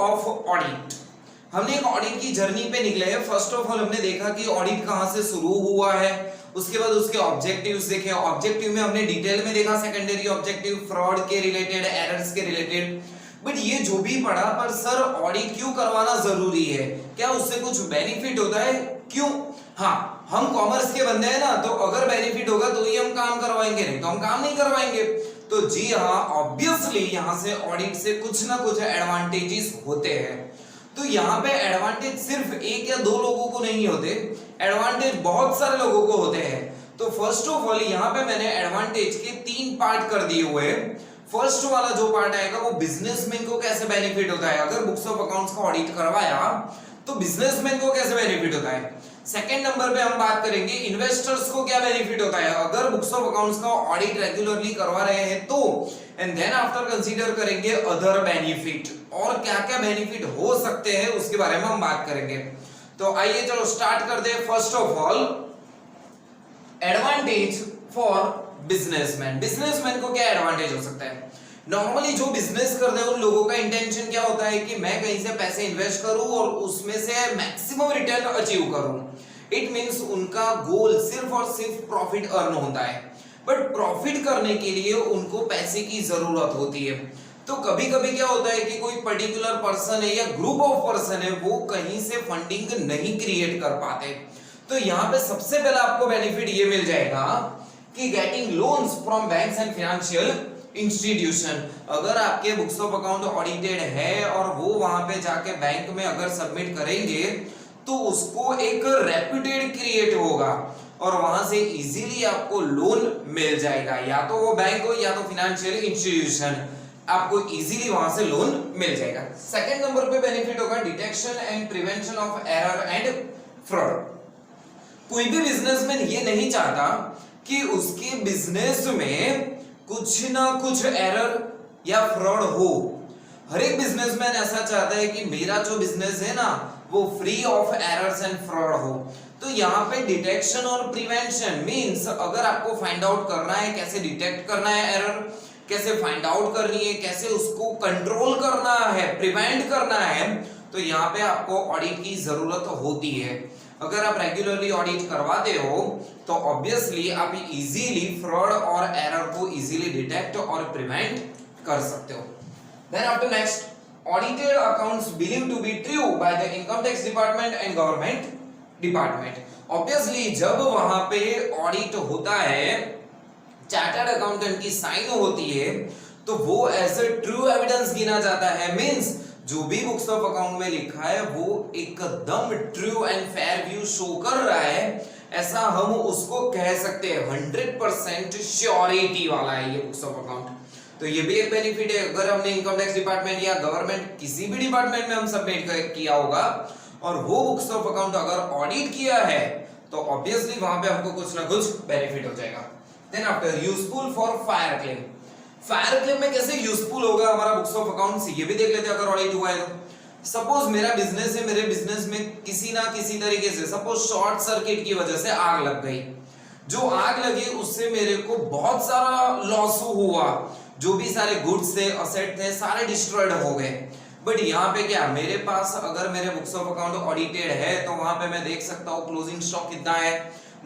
Of audit. हमने एक audit की जर्नी पे निकले हैं। फर्स्ट ऑफ ऑल हमने देखा कि ऑडिट कहां से शुरू हुआ है, उसके बाद उसके ऑब्जेक्टिव्स देखे। ऑब्जेक्टिव में हमने डिटेल में देखा सेकेंडरी ऑब्जेक्टिव, फ्रॉड के रिलेटेड, एरर्स के रिलेटेड। बट ये जो भी पढ़ा, पर सर ऑडिट क्यों करवाना जरूरी है, क्या उससे कुछ बेनिफिट होता है, क्यों? हाँ, हम कॉमर्स के बंदे हैं ना, तो अगर बेनिफिट होगा तो ही हम काम करवाएंगे, नहीं तो हम काम नहीं करवाएंगे। तो जी हाँ, ऑब्वियसली यहां से ऑडिट से कुछ ना कुछ एडवांटेजेस होते हैं। तो यहाँ पे एडवांटेज सिर्फ एक या दो लोगों को नहीं होते, एडवांटेज बहुत सारे लोगों को होते हैं। तो फर्स्ट ऑफ ऑल यहाँ पे मैंने एडवांटेज के 3 पार्ट कर दिए हुए हैं। फर्स्ट वाला जो पार्ट आएगा वो बिजनेसमैन को कैसे बेनिफिट होता है, अगर बुक्स ऑफ अकाउंट्स का ऑडिट करवाया तो बिजनेसमैन को कैसे बेनिफिट होता है। सेकंड नंबर पे हम बात करेंगे इन्वेस्टर्स को क्या बेनिफिट होता है अगर बुक्स ऑफ अकाउंट्स का ऑडिट रेगुलरली करवा रहे हैं तो। एंड देन आफ्टर कंसीडर करेंगे अदर बेनिफिट, और क्या क्या बेनिफिट हो सकते हैं उसके बारे में हम बात करेंगे। तो आइए चलो स्टार्ट कर दे। First of all advantage for businessman. Businessman को क्या एडवांटेज हो सकता है? नॉर्मली जो बिजनेस करते हैं उन लोगों का इंटेंशन क्या होता है कि मैं कहीं से पैसे इन्वेस्ट करूं और उसमें से मैक्सिमम रिटर्न अचीव करूं। इट मींस उनका गोल सिर्फ और सिर्फ प्रॉफिट अर्न होता है। बट प्रॉफिट करने के लिए उनको पैसे की जरूरत होती है। तो कभी कभी क्या होता है कि कोई पर्टिकुलर पर्सन है या ग्रुप ऑफ पर्सन है, वो कहीं से फंडिंग नहीं क्रिएट कर पाते। तो यहाँ पे सबसे पहले आपको बेनिफिट ये मिल जाएगा कि getting loans from banks and financial institution. अगर आपके बुक्स ऑफ अकाउंट ऑडिटेड है और वो वहां पे जाके बैंक में अगर सबमिट करेंगे तो उसको एक रेप्यूटेड क्रिएट होगा और वहां से इजीली आपको लोन मिल जाएगा। या तो वो बैंक हो या तो फाइनेंशियल इंस्टीट्यूशन, आपको इजीली वहां से लोन मिल जाएगा। सेकंड नंबर पे बेनिफिट होगा detection and prevention of error and fraud. कोई भी बिजनेसमैन ये नहीं चाहता कि उसके बिजनेस में कुछ ना कुछ एरर या फ्रॉड हो। हर एक बिजनेसमैन ऐसा चाहता है कि मेरा जो बिजनेस है ना वो free of errors and fraud हो। तो यहाँ पे डिटेक्शन और प्रिवेंशन मींस अगर आपको फाइंड आउट करना है कैसे डिटेक्ट करना है एरर, कैसे फाइंड आउट करनी है, कैसे उसको कंट्रोल करना है, प्रिवेंट करना है, तो यहाँ पे आपको ऑडिट की जरूरत होती है। अगर आप रेगुलरली ऑडिट करवाते हो तो ऑब्वियसली आप इजीली फ्रॉड और एरर को इजीली डिटेक्ट और प्रिवेंट कर सकते हो। Then after next, audited accounts believe to be true by the income tax department and government department. Obviously जब वहां पे ऑडिट होता है, चार्टर्ड अकाउंटेंट की साइन होती है, तो वो एज ए ट्रू एविडेंस गिना जाता है। मींस जो भी बुक्स ऑफ अकाउंट में लिखा है वो एकदम true and fair view show कर रहा है, ऐसा हम उसको कह सकते हैं। 100% श्योरिटी वाला है ये बुक्स ऑफ अकाउंट। तो ये भी एक बेनिफिट है। अगर हमने इनकम टैक्स डिपार्टमेंट या गवर्नमेंट किसी भी डिपार्टमेंट में हम सबमिट किया होगा और वो बुक्स ऑफ अकाउंट अगर ऑडिट किया है तो ऑब्वियसली वहां पे हमको कुछ ना कुछ बेनिफिट हो जाएगा। Then after useful for fire claim. Fire claim में कैसे यूजफुल होगा हमारा बुक्स ऑफ अकाउंट से, ये भी देख लेते हैं अगर ऑडिट हुआ है तो। सपोज मेरा बिजनेस है, मेरे बिजनेस में किसी ना किसी तरीके से सपोज शॉर्ट सर्किट की वजह से आग लग गई। जो आग लगी उससे मेरे को बहुत सारा लॉस हुआ, जो भी सारे गुड्स थे, असेट थे, सारे डिस्ट्रॉयड हो गए। बट यहाँ पे क्या, मेरे पास अगर मेरे बुक्स ऑफ अकाउंट ऑडिटेड है तो वहां पे मैं देख सकता हूँ क्लोजिंग स्टॉक कितना है।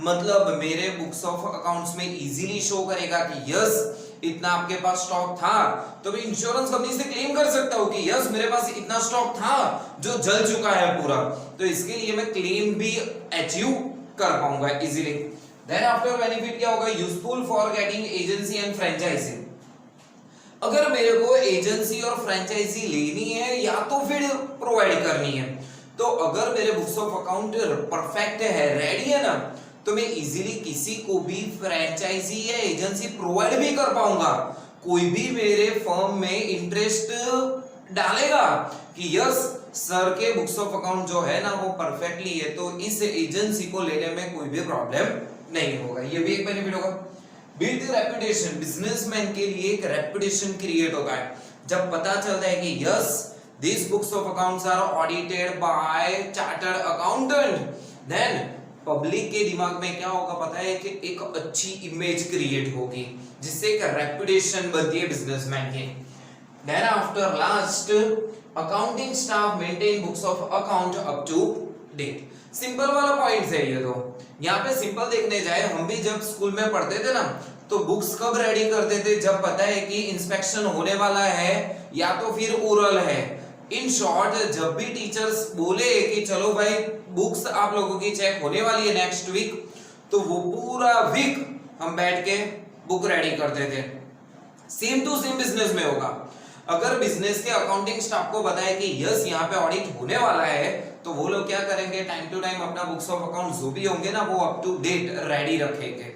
मतलब मेरे बुक्स ऑफ अकाउंट्स में इजीली शो करेगा कि यस इतना आपके पास स्टॉक था, तो मैं इंश्योरेंस कंपनी से क्लेम कर सकता हूं कि यस मेरे पास इतना स्टॉक था जो जल चुका है पूरा। तो इसके लिए मैं क्लेम भी अचीव कर पाऊंगा इजीली। देन आफ्टर बेनिफिट क्या होगा, useful for getting agency and franchisee. अगर मेरे को एजेंसी और फ्रेंचाइजी लेनी है या तो फिर प्रोवाइड करनी है, तो अगर मेरे बुक्स ऑफ अकाउंट परफेक्ट है, रेडी है ना, तो मैं इजीली किसी को भी फ्रेंचाइजी या एजेंसी प्रोवाइड भी कर पाऊंगा। कोई भी मेरे फर्म में इंटरेस्ट डालेगा कि यस सर के बुक्स ऑफ अकाउंट जो है ना वो परफेक्टली है, तो इस एजेंसी को लेने में कोई भी प्रॉब्लम नहीं होगा। ये भी एक बेनिफिट होगा। Build the reputation. बिजनेसमैन के लिए एक रेपुटेशन क्रिएट होता है जब पता चलता है कि yes this books of accounts are audited by chartered accountant. Then public के दिमाग में क्या होगा पता है कि एक अच्छी इमेज क्रिएट होगी जिससे एक रेपुटेशन बनती है बिजनेसमैन की। Then after last accounting staff maintain books of account up to date. Simple वाला पॉइंट है ये। तो यहाँ पे सिंपल देखने जाए, हम भी जब स्कूल में पढ़ते थे ना, तो बुक्स कब रेडी करते थे, जब पता है कि इंस्पेक्शन होने वाला है या तो फिर ओरल है। इन शॉर्ट, जब भी टीचर्स बोले कि चलो भाई बुक्स आप लोगों की चेक होने वाली है नेक्स्ट वीक, तो वो पूरा वीक हम बैठ के बुक रेडी करते थे। सेम टू सेम बिजनेस में होगा। अगर बिजनेस के अकाउंटिंग स्टाफ को बताए कि यस यहाँ पे ऑडिट होने वाला है, तो वो लोग क्या करेंगे, टाइम टू टाइम अपना बुक्स ऑफ अकाउंट जो भी होंगे ना, वो अप टू डेट रेडी रखेंगे।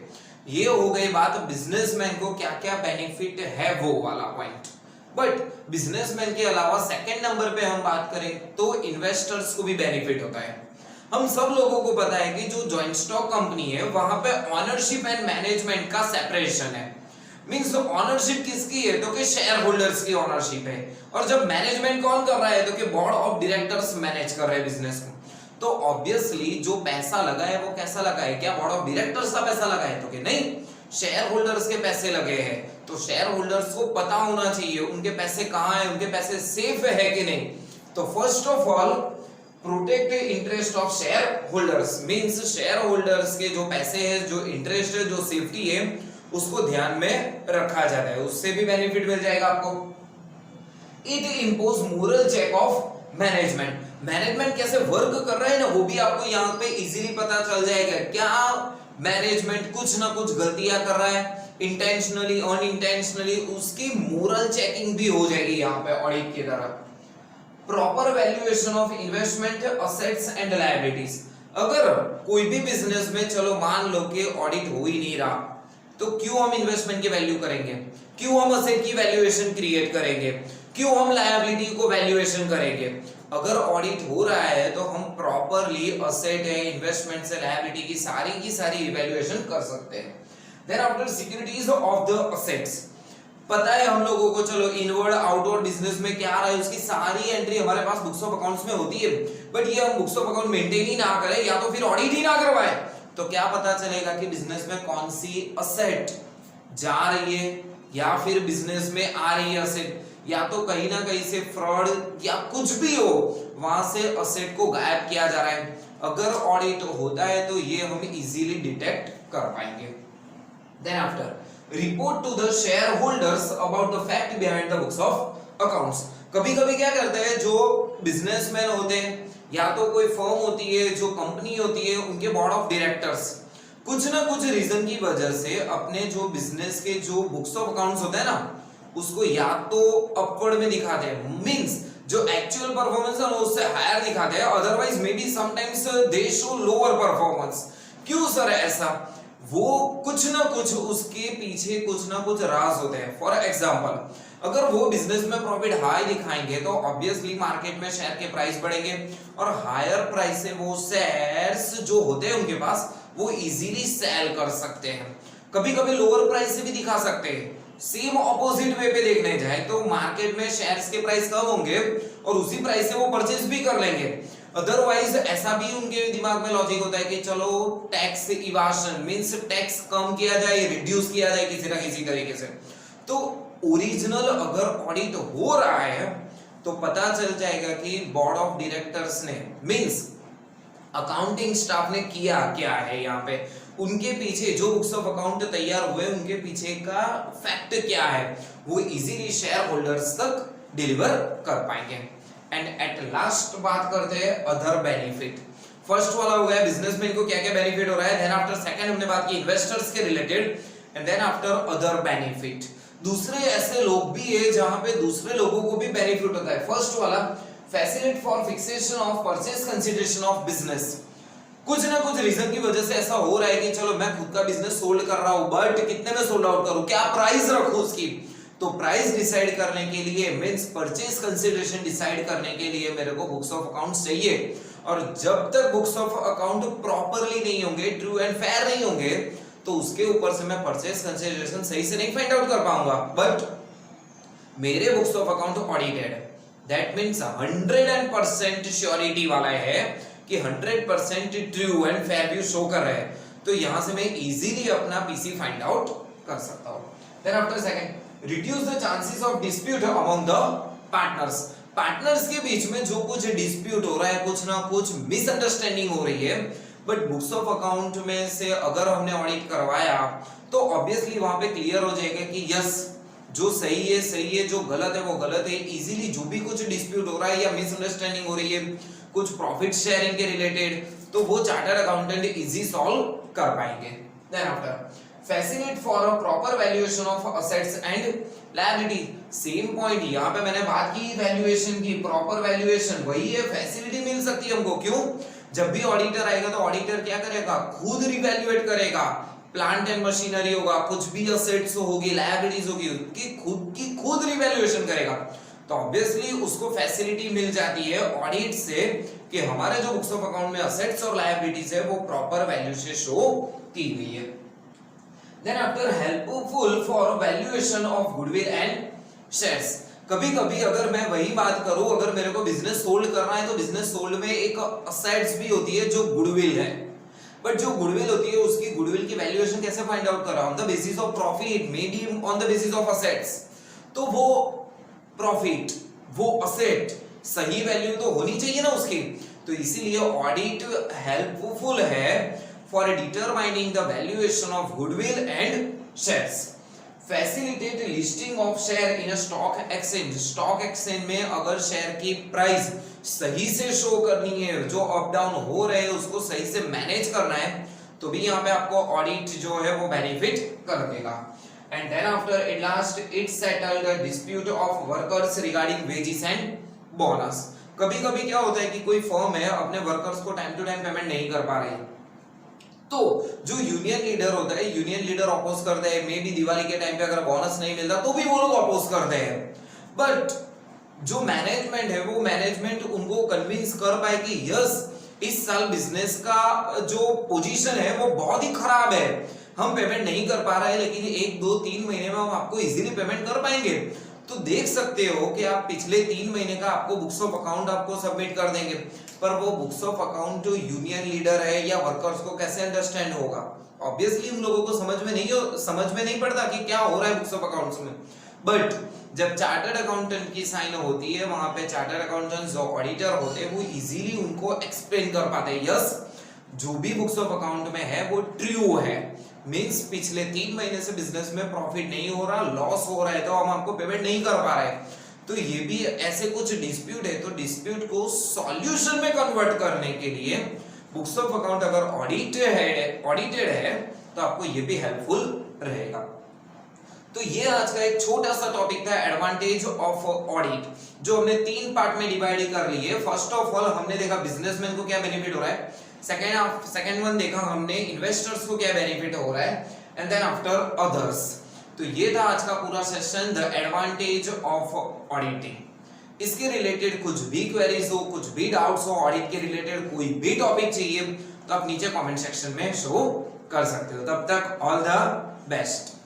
ये हो गई बात बिजनेसमैन को क्या क्या बेनिफिट है वो वाला पॉइंट। बट बिजनेसमैन के अलावा सेकंड नंबर पे हम बात करें तो इन्वेस्टर्स को भी बेनिफिट होता है। हम सब लोगों को पता है कि जो जॉइंट स्टॉक कंपनी है वहां पे ओनरशिप एंड मैनेजमेंट का सेपरेशन है। मींस ओनरशिप किसकी है, तो कि शेयर होल्डर्स की ओनरशिप है। और जब मैनेजमेंट कौन कर रहा है, तो कि बोर्ड ऑफ डायरेक्टर्स मैनेज कर रहे हैं बिजनेस को। तो ऑब्वियसली जो पैसा लगा है वो कैसा लगा है, क्या बोर्ड ऑफ डायरेक्टर्स का पैसा लगा है, तो कि नहीं, शेयर होल्डर्स के पैसे लगे हैं। तो शेयर होल्डर्स को पता होना चाहिए उनके पैसे कहां हैं, उनके पैसे सेफ है कि नहीं। तो first of all protect interest of share holders, means share holders के जो पैसे हैं, जो इंटरेस्ट है, जो सेफ्टी है, उसको ध्यान में रखा जाता है। उससे भी बेनिफिट मिल जाएगा आपको। It impose moral check of management. Management कैसे वर्क कर रहा है ना, वो भी आपको यहाँ पे इजीली पता चल जाएगा। क्या मैनेजमेंट कुछ ना कुछ गलतियां कर रहा है, इंटेंशनली अनइंटेंशनली, उसकी मोरल चेकिंग भी हो जाएगी यहाँ पे ऑडिट की तरह। Proper valuation of investment assets and liabilities. अगर कोई भी बिजनेस में चलो मान लो कि ऑडिट हो ही नहीं रहा, तो क्यों हम इन्वेस्टमेंट की वैल्यू करेंगे, क्यों हम असेट की वैल्यूएशन क्रिएट करेंगे, क्यों हम लायबिलिटी को वैल्यूएशन करेंगे। अगर ऑडिट हो रहा है तो हम प्रॉपरली असेट है, इन्वेस्टमेंट से लायबिलिटी की सारी इवैल्यूएशन कर सकते हैं। Then after securities of the assets, पता है हम लोगों को चलो इनवर्ड आउटवर्ड बिजनेस में क्या रहा है, उसकी सारी एंट्री हमारे पास बुक्स ऑफ अकाउंट्स में होती है। बट ये हम बुक्स ऑफ अकाउंट मेंटेन ही ना करें या तो फिर ऑडिट ही ना करवाए, तो क्या पता चलेगा कि बिजनेस में कौन सी असेट जा रही है या फिर बिजनेस में आ रही है असेट, या तो कहीं ना कहीं से फ्रॉड या कुछ भी हो, वहां से असेट को गायब किया जा रहा है। अगर ऑडिट होता है तो ये हम इजीली डिटेक्ट कर पाएंगे। Then after report to the shareholders about the fact behind the books of accounts. कभी कभी क्या करते हैं जो बिजनेसमैन होते हैं या तो कोई फर्म होती है, जो कंपनी होती है, उनके बोर्ड ऑफ डायरेक्टर्स कुछ ना कुछ रीजन की वजह से अपने जो बिजनेस के जो बुक्स ऑफ अकाउंट्स होते हैं ना, उसको या तो अपवर्ड में दिखाते हैं, मींस जो एक्चुअल परफॉर्मेंस है उससे हायर दिखाते हैं, otherwise may be sometimes they show lower performance. क्यों सर ऐसा, वो कुछ ना कुछ उसके पीछे कुछ ना कुछ राज होते हैं। फॉर एग्जांपल, अगर वो बिजनेस में प्रॉफिट हाई दिखाएंगे तो ऑब्वियसली मार्केट में शेयर के प्राइस बढ़ेंगे और हायर प्राइस से वो शेयर्स जो होते हैं उनके पास वो इजीली सेल कर सकते हैं। कभी कभी लोअर प्राइस से भी दिखा सकते हैं। सेम ऑपोजिट वे पे देखने जाए तो मार्केट में शेयर्स के प्राइस कम होंगे और उसी प्राइस से वो परचेज भी कर लेंगे। अदरवाइज ऐसा भी उनके दिमाग में लॉजिक होता है कि चलो टैक्स इवाजन मींस टैक्स कम किया जाए, रिड्यूस किया जाए किसी ना किसी तरीके से। तो ओरिजिनल अगर ऑडिट हो रहा है तो पता चल जाएगा कि बोर्ड ऑफ डायरेक्टर्स ने मींस अकाउंटिंग स्टाफ ने किया क्या है, यहाँ पे उनके पीछे जो बुक्स ऑफ अकाउंट तैयार हुए उनके पीछे का फैक्ट क्या है, वो इजीली शेयर होल्डर्स तक डिलीवर कर पाएंगे। एंड एट लास्ट बात करते हैं अदर बेनिफिट। फर्स्ट वाला हो गया बिजनेसमैन को क्या क्या बेनिफिट हो रहा है, देन आफ्टर सेकंड हमने बात की इन्वेस्टर्स के related, and then after other benefit. दूसरे ऐसे लोग भी है जहां पे दूसरे लोगों को भी बेनिफिट होता है। फर्स्ट वाला facility for fixation of purchase consideration of business. कुछ ना कुछ रीजन की वजह से ऐसा हो रहा है कि चलो मैं खुद का बिजनेस सोल्ड कर रहा हूं, बट कितने में सोल्ड आउट करूं, क्या प्राइस रखूं उसकी, तो प्राइस डिसाइड करने के लिए मींस परचेज कंसीडरेशन डिसाइड करने के लिए मेरे को बुक्स ऑफ अकाउंट्स चाहिए। और जब तक बुक्स ऑफ अकाउंट प्रॉपरली नहीं होंगे, ट्रू एंड फेयर नहीं होंगे, तो उसके ऊपर से मैं परचेज कंसीडरेशन सही से नहीं फाइंड आउट कर पाऊंगा। बट मेरे books of account audited, that means 100% surety वाला है कि 100% true and fair view show कर रहे हैं, तो यहां से मैं इजीली अपना पीसी फाइंड आउट कर सकता हूं। Then after second reduce the chances of dispute among the partners. Partners के बीच में जो कुछ डिस्प्यूट हो रहा है, कुछ ना कुछ मिसअंडरस्टैंडिंग हो रही है, बट बुक्स ऑफ अकाउंट में से अगर हमने ऑडिट करवाया तो ऑब्वियसली वहां पे क्लियर हो जाएगा कि यस, जो सही है, जो गलत है वो गलत है। इजीली जो भी कुछ डिस्प्यूट हो रहा है या मिसअंडरस्टैंडिंग हो रही है कुछ प्रॉफिट शेयरिंग के रिलेटेड, तो वो चार्टर्ड अकाउंटेंट इजी सॉल्व कर पाएंगे। Then after facilitate for a proper valuation of assets and liability. Same point, यहाँ पे मैंने बात की वैल्यूएशन की, प्रॉपर वैल्यूएशन वही है, फैसिलिटी मिल सकती है हमको। क्यों? जब भी ऑडिटर आएगा तो ऑडिटर क्या करेगा, खुद रिवैल्यूएट करेगा। प्लांट एंड मशीनरी होगा, कुछ भी असेट्स होगी, लायबिलिटीज होगी, उसकी खुद रिवैल्यूएशन करेगा, तो ऑब्वियसली उसको फैसिलिटी मिल जाती है ऑडिट से कि हमारे जो बुक्स ऑफ अकाउंट में असेट्स और लायबिलिटीज है वो प्रॉपर वैल्यू से शो की गई है। Then after helpful for valuation of goodwill and shares. कभी-कभी अगर मैं वही बात करूं, अगर मेरे को बिजनेस सोल्ड करना है तो बिजनेस सोल्ड में एक असेट्स भी होती है जो गुडविल है, बट जो गुडविल होती है उसकी गुडविल की वैल्यूएशन कैसे फाइंड आउट करा, on the basis of profit, may be on the basis of assets. तो वो प्रॉफिट, वो असेट, सही वैल्यू तो होनी चाहिए ना उसकी, तो इसीलिए ऑडिट हेल्पफुल है for determining the valuation of goodwill and shares. Facilitate listing of share in a stock exchange. Stock exchange में अगर शेयर की प्राइस सही से शो करनी है, जो अप डाउन हो रहे हैं उसको सही से मैनेज करना है, तो भी यहाँ पे आपको ऑडिट जो है वो बेनिफिट कर देगा। And then after at last it settle the dispute of workers regarding wages and bonus. कभी-कभी क्या होता है कि कोई फर्म है अपने वर्कर्स को टाइम टू टाइम पेमेंट नहीं कर पा रही, तो जो यूनियन लीडर होता है, यूनियन लीडर अपोज करते हैं, मे बी दिवाली के टाइम पे अगर बोनस नहीं मिलता तो भी वो लोग अपोज करते हैं, बट जो मैनेजमेंट है वो मैनेजमेंट उनको कन्विंस कर पाए कि यस, इस साल बिजनेस का जो पोजीशन है वो बहुत ही खराब है, हम पेमेंट नहीं कर पा रहे हैं, लेकिन 1 2 3 महीने में हम आपको इजीली पेमेंट कर पाएंगे। तो देख सकते हो कि आप पिछले 3 महीने का आपको बुक्स ऑफ अकाउंट आपको सबमिट कर देंगे, पर वो बुक्स ऑफ अकाउंट जो यूनियन लीडर है या वर्कर्स को कैसे अंडरस्टैंड होगा? ऑब्वियसली उन लोगों को समझ में नहीं पड़ता कि क्या हो रहा है बुक्स ऑफ अकाउंट्स में, बट जब चार्टर्ड अकाउंटेंट की साइन होती है वहां पे चार्टर्ड अकाउंटेंट जो ऑडिटर होते हैं वो इजीली उनको एक्सप्लेन कर पाते हैं, यस, जो भी बुक्स ऑफ अकाउंट में है वो ट्रू है, मींस पिछले 3 महीने से बिजनेस में प्रॉफिट नहीं हो रहा, लॉस हो रहा है, तो हम आपको पेमेंट नहीं कर पा रहे। तो ये भी ऐसे कुछ डिस्प्यूट है, तो डिस्प्यूट को सॉल्यूशन में कन्वर्ट करने के लिए बुक्स ऑफ अकाउंट अगर ऑडिटेड है तो आपको ये भी हेल्पफुल रहेगा। तो ये आज का एक छोटा सा टॉपिक था, एडवांटेज ऑफ ऑडिट, जो हमने 3 पार्ट में डिवाइड कर लिए। फर्स्ट ऑफ ऑल हमने देखा बिजनेसमैन को क्या बेनिफिट हो रहा है, सेकंड वन देखा हमने इन्वेस्टर्स को क्या बेनिफिट हो रहा है, एंड देन आफ्टर अदर्स। तो ये था आज का पूरा session, the advantage of auditing. इसके रिलेटेड कुछ भी क्वेरीज हो, कुछ भी डाउट्स हो, ऑडिट के रिलेटेड कोई भी टॉपिक चाहिए तो आप नीचे कमेंट सेक्शन में शो कर सकते हो। तब तक ऑल द बेस्ट।